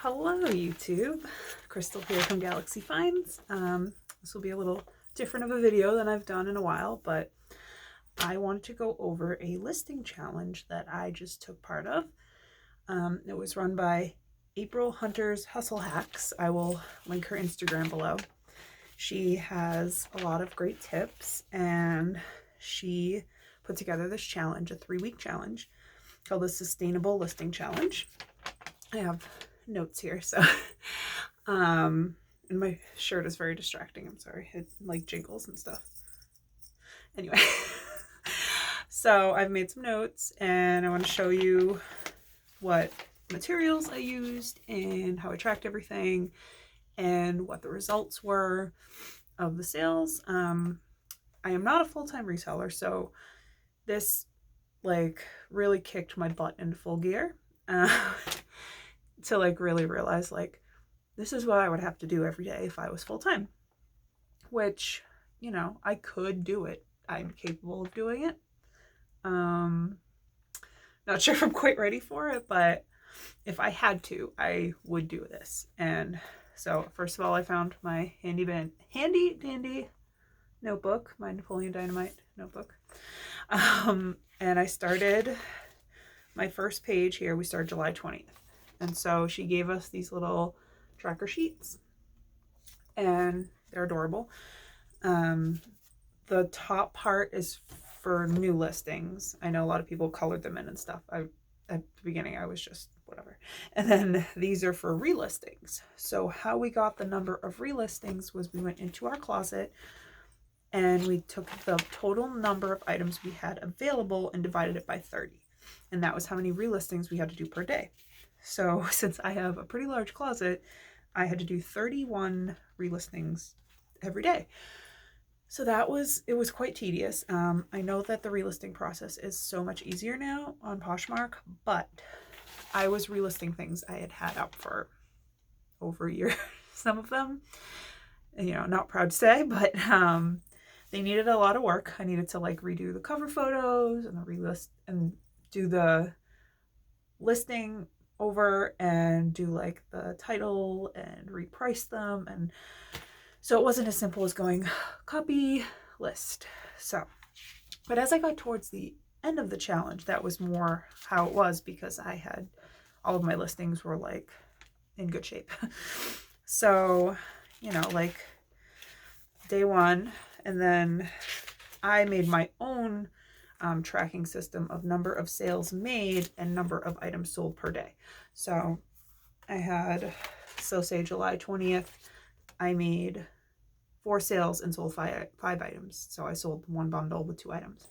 Hello YouTube, Crystal here from Galaxy Finds. This will be a little different of a video than I've done in a while, but I wanted to go over a listing challenge that I just took part of. It was run by April Hunter's Hustle Hacks. I will link her Instagram below. She has a lot of great tips, and she put together this challenge, a 3-week challenge called the Sustainable Listing Challenge. I have notes here, so and my shirt is very distracting. I'm sorry, it like jiggles and stuff. Anyway, so I've made some notes and I want to show you what materials I used and how I tracked everything and what the results were of the sales. I am not a full-time reseller, so this like really kicked my butt into full gear. To like really realize like this is what I would have to do every day if I was full-time, which, you know, I could do it. I'm capable of doing it. Not sure if I'm quite ready for it, but if I had to, I would do this. And so first of all, I found my handy dandy notebook, my Napoleon Dynamite notebook. And I started my first page here. We started July 20th. And so she gave us these little tracker sheets and they're adorable. The top part is for new listings. I know a lot of people colored them in and stuff. At the beginning, I was just whatever. And then these are for relistings. So how we got the number of relistings was we went into our closet and we took the total number of items we had available and divided it by 30. And that was how many relistings we had to do per day. So since I have a pretty large closet, I had to do 31 relistings every day. So it was quite tedious. I know that the relisting process is so much easier now on Poshmark, but I was relisting things I had up for over a year. Some of them, you know, not proud to say, but they needed a lot of work. I needed to like redo the cover photos and the relist and do the listing over and do like the title and reprice them. And so it wasn't as simple as going copy list. So, but as I got towards the end of the challenge, that was more how it was because I had all of my listings were like in good shape. So, you know, like day one, and then I made my own tracking system of number of sales made and number of items sold per day. So I had, so say July 20th, I made 4 sales and sold 5 items. So I sold 1 bundle with 2 items.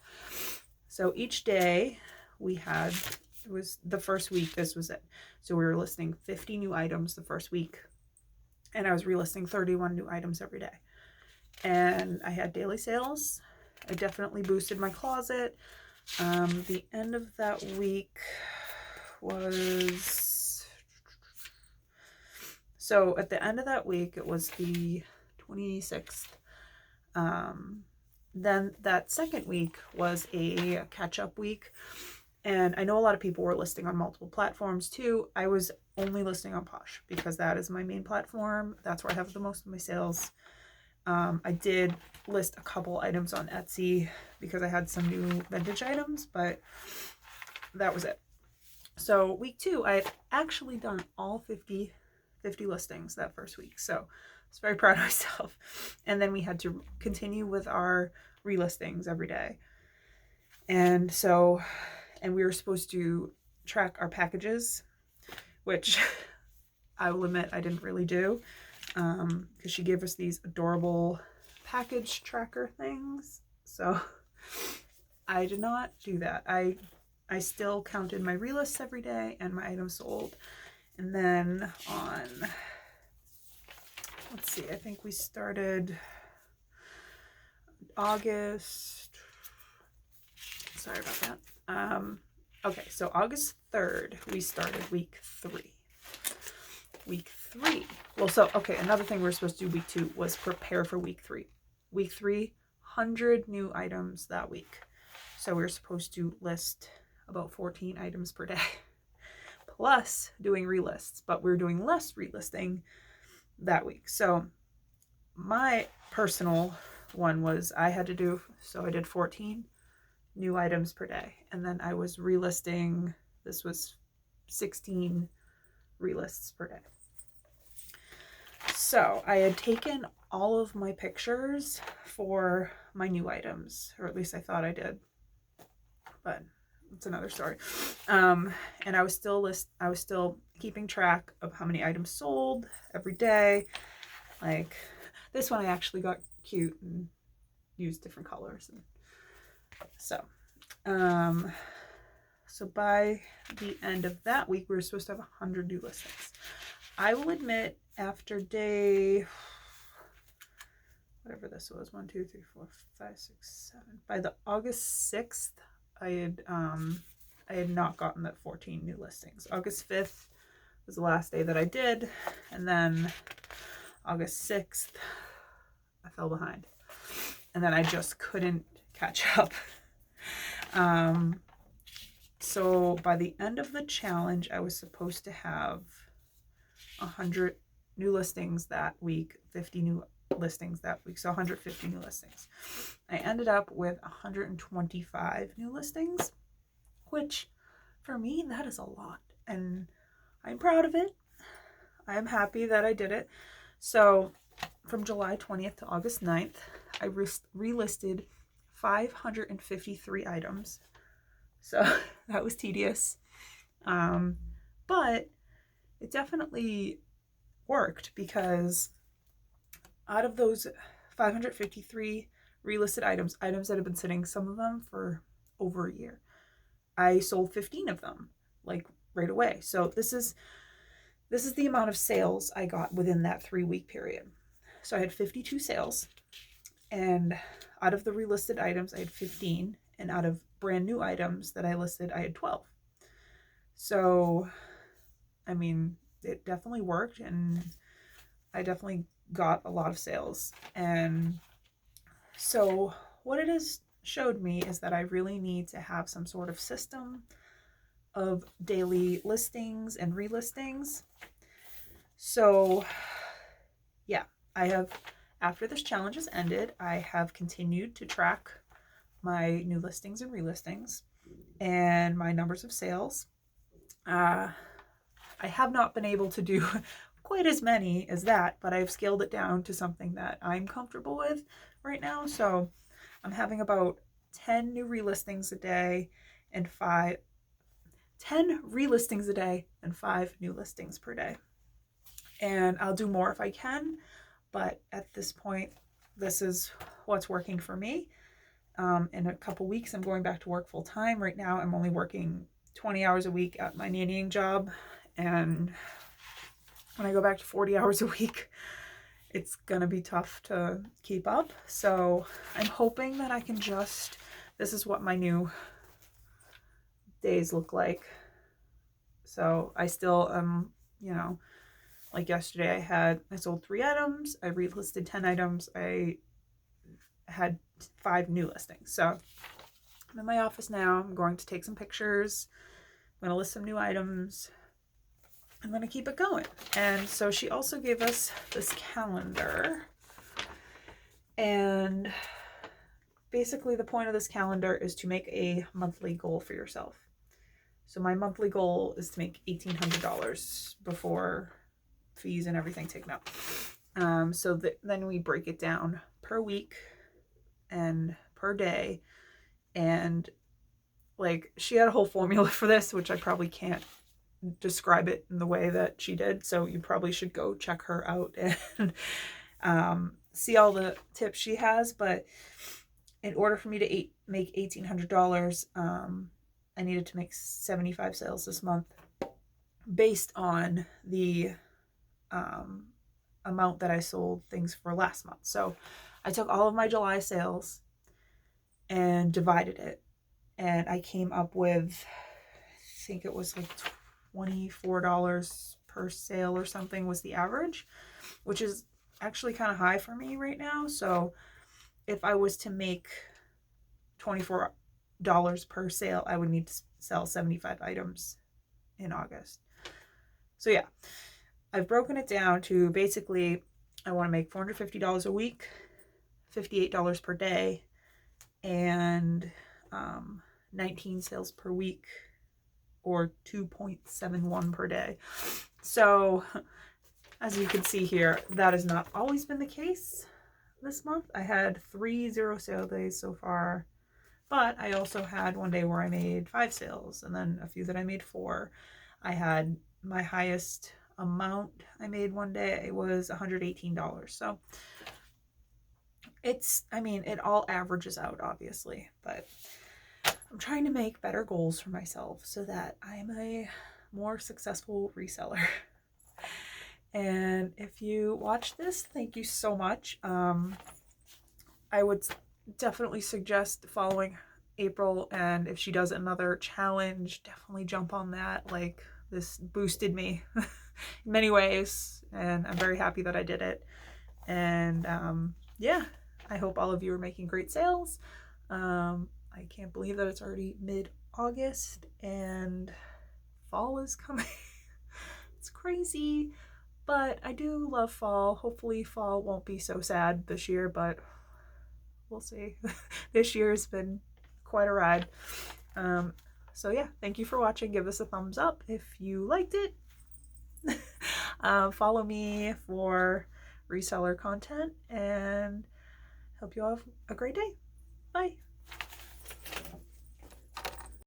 So each day we had, it was the first week, this was it. So we were listing 50 new items the first week, and I was relisting 31 new items every day. And I had daily sales. I definitely boosted my closet. The end of that week was, so at the end of that week, it was the 26th. Then that second week was a catch-up week. And I know a lot of people were listing on multiple platforms too. I was only listing on Posh because that is my main platform. That's where I have the most of my sales. I did list a couple items on Etsy because I had some new vintage items, but that was it. So week 2, I had actually done all 50 listings that first week. So I was very proud of myself. And then we had to continue with our relistings every day. And so, and we were supposed to track our packages, which I will admit I didn't really do. Because she gave us these adorable package tracker things. So I did not do that. I still counted my relists every day and my items sold. And then on, let's see, I think we started August. Sorry about that. Okay, so August 3rd, we started week 3. Week 3. Well, so, okay, another thing we were supposed to do week 2 was prepare for week 3. Week 3, 100 new items that week. So we were supposed to list about 14 items per day. plus doing relists, but we're doing less relisting that week. So my personal one was I did 14 new items per day, and then I was relisting. This was 16 relists per day. So I had taken all of my pictures for my new items, or at least I thought I did, but it's another story. And I was still keeping track of how many items sold every day. Like this one I actually got cute and used different colors. And so by the end of that week, we were supposed to have 100 new listings. I will admit, after day, whatever this was, 1, 2, 3, 4, 5, 6, 7. By the August 6th, I had not gotten that 14 new listings. August 5th was the last day that I did, and then August 6th, I fell behind, and then I just couldn't catch up. So by the end of the challenge, I was supposed to have 100 new listings that week, 50 new listings that week, so 150 new listings. I ended up with 125 new listings, which for me, that is a lot, and I'm proud of it. I'm happy that I did it. So from July 20th to August 9th, I relisted 553 items. So that was tedious. But it definitely worked, because out of those 553 relisted items that have been sitting, some of them for over a year, I sold 15 of them like right away. So this is the amount of sales I got within that 3-week period. So I had 52 sales, and out of the relisted items, I had 15, and out of brand new items that I listed, I had 12. So, I mean, it definitely worked, and I definitely got a lot of sales. And so what it has showed me is that I really need to have some sort of system of daily listings and relistings. So yeah, after this challenge has ended, I have continued to track my new listings and relistings and my numbers of sales. I have not been able to do quite as many as that, but I've scaled it down to something that I'm comfortable with right now. So I'm having about 10 new relistings a day and 10 relistings a day and 5 new listings per day. And I'll do more if I can, but at this point, this is what's working for me. In a couple weeks, I'm going back to work full time. Right now, I'm only working 20 hours a week at my nannying job. And when I go back to 40 hours a week, it's going to be tough to keep up. So I'm hoping that I can this is what my new days look like. So I still like yesterday I sold 3 items. I relisted 10 items. I had 5 new listings. So I'm in my office now. I'm going to take some pictures. I'm going to list some new items. I'm going to keep it going. And so she also gave us this calendar. And basically the point of this calendar is to make a monthly goal for yourself. So my monthly goal is to make $1,800 before fees and everything taken out. So then we break it down per week and per day. And like, she had a whole formula for this, which I probably can't describe it in the way that she did. So you probably should go check her out and see all the tips she has. But in order for me to make $1,800, I needed to make 75 sales this month based on the amount that I sold things for last month. So I took all of my July sales and divided it, and I came up with, I think it was like $24 per sale or something was the average, which is actually kind of high for me right now. So if I was to make $24 per sale, I would need to sell 75 items in August. So yeah, I've broken it down to basically I want to make $450 a week, $58 per day, and 19 sales per week, or 2.71 per day. So as you can see here, that has not always been the case this month. I had 3 0 sale days so far, but I also had one day where I made 5 sales, and then a few that I made 4. I had my highest amount I made one day, it was $118. So I mean, it all averages out, obviously, but I'm trying to make better goals for myself so that I'm a more successful reseller. And if you watch this, thank you so much. I would definitely suggest following April, and if she does another challenge, definitely jump on that. Like, this boosted me in many ways, and I'm very happy that I did it. And yeah, I hope all of you are making great sales. I can't believe that it's already mid-August and fall is coming. It's crazy, but I do love fall. Hopefully fall won't be so sad this year, but we'll see. This year has been quite a ride. So yeah, thank you for watching. Give us a thumbs up if you liked it. Follow me for reseller content, and hope you all have a great day. Bye.